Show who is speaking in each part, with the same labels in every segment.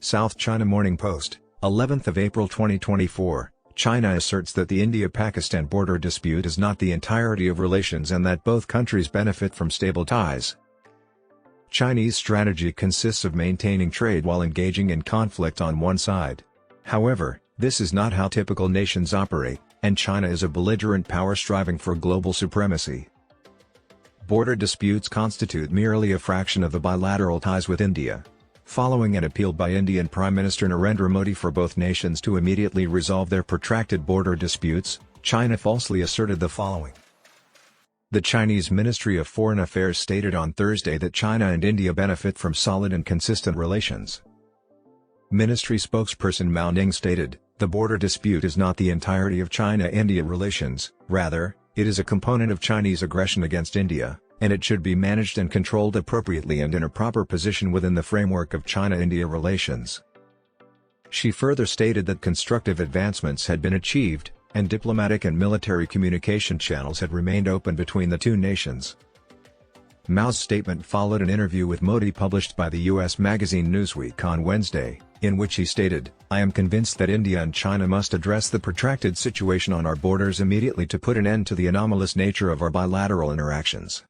Speaker 1: South China Morning Post, 11th of April 2024. China asserts that the India-Pakistan border dispute is not the entirety of relations and that both countries benefit from stable ties. Chinese strategy consists of maintaining trade while engaging in conflict on one side. However, this is not how typical nations operate, and China is a belligerent power striving for global supremacy. Border disputes constitute merely a fraction of the bilateral ties with India. Following an appeal by Indian Prime Minister Narendra Modi for both nations to immediately resolve their protracted border disputes, China falsely asserted the following. The Chinese Ministry of Foreign Affairs stated on Thursday that China and India benefit from solid and consistent relations. Ministry spokesperson Mao Ning stated, "The border dispute is not the entirety of China-India relations, rather, it is a component of Chinese aggression against India, and it should be managed and controlled appropriately and in a proper position within the framework of China-India relations." She further stated that constructive advancements had been achieved, and diplomatic and military communication channels had remained open between the two nations. Mao's statement followed an interview with Modi published by the U.S. magazine Newsweek on Wednesday, in which he stated, "I am convinced that India and China must address the protracted situation on our borders immediately to put an end to the anomalous nature of our bilateral interactions."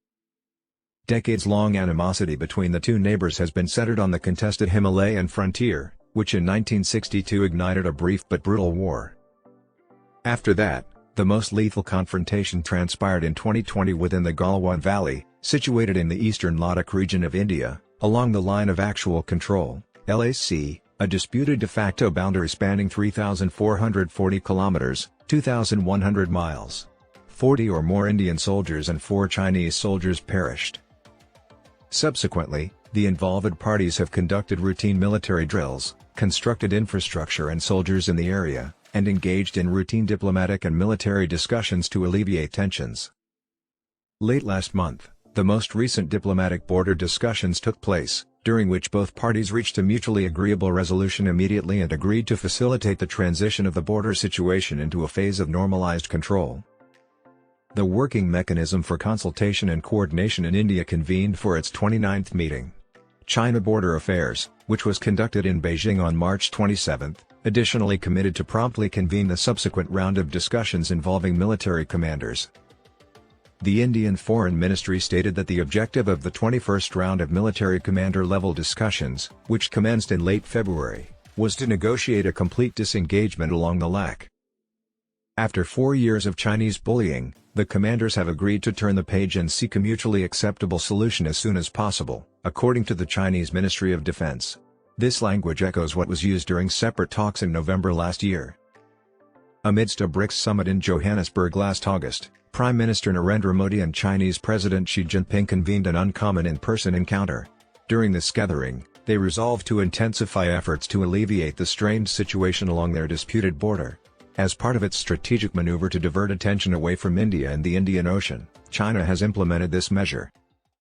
Speaker 1: Decades-long animosity between the two neighbors has been centered on the contested Himalayan frontier, which in 1962 ignited a brief but brutal war. After that, the most lethal confrontation transpired in 2020 within the Galwan Valley, situated in the eastern Ladakh region of India, along the Line of Actual Control, LAC, a disputed de facto boundary spanning 3,440 kilometers, 2,100 miles. 40 or more Indian soldiers and 4 Chinese soldiers perished. Subsequently, the involved parties have conducted routine military drills, constructed infrastructure and soldiers in the area, and engaged in routine diplomatic and military discussions to alleviate tensions. Late last month, the most recent diplomatic border discussions took place, during which both parties reached a mutually agreeable resolution immediately and agreed to facilitate the transition of the border situation into a phase of normalized control. The Working Mechanism for Consultation and Coordination in India convened for its 29th meeting. China Border Affairs, which was conducted in Beijing on March 27, additionally committed to promptly convene the subsequent round of discussions involving military commanders. The Indian Foreign Ministry stated that the objective of the 21st round of military commander-level discussions, which commenced in late February, was to negotiate a complete disengagement along the LAC. After 4 years of Chinese bullying, the commanders have agreed to turn the page and seek a mutually acceptable solution as soon as possible, according to the Chinese Ministry of Defense. This language echoes what was used during separate talks in November last year. Amidst a BRICS summit in Johannesburg last August, Prime Minister Narendra Modi and Chinese President Xi Jinping convened an uncommon in-person encounter. During this gathering, they resolved to intensify efforts to alleviate the strained situation along their disputed border. As part of its strategic maneuver to divert attention away from India and the Indian Ocean, China has implemented this measure.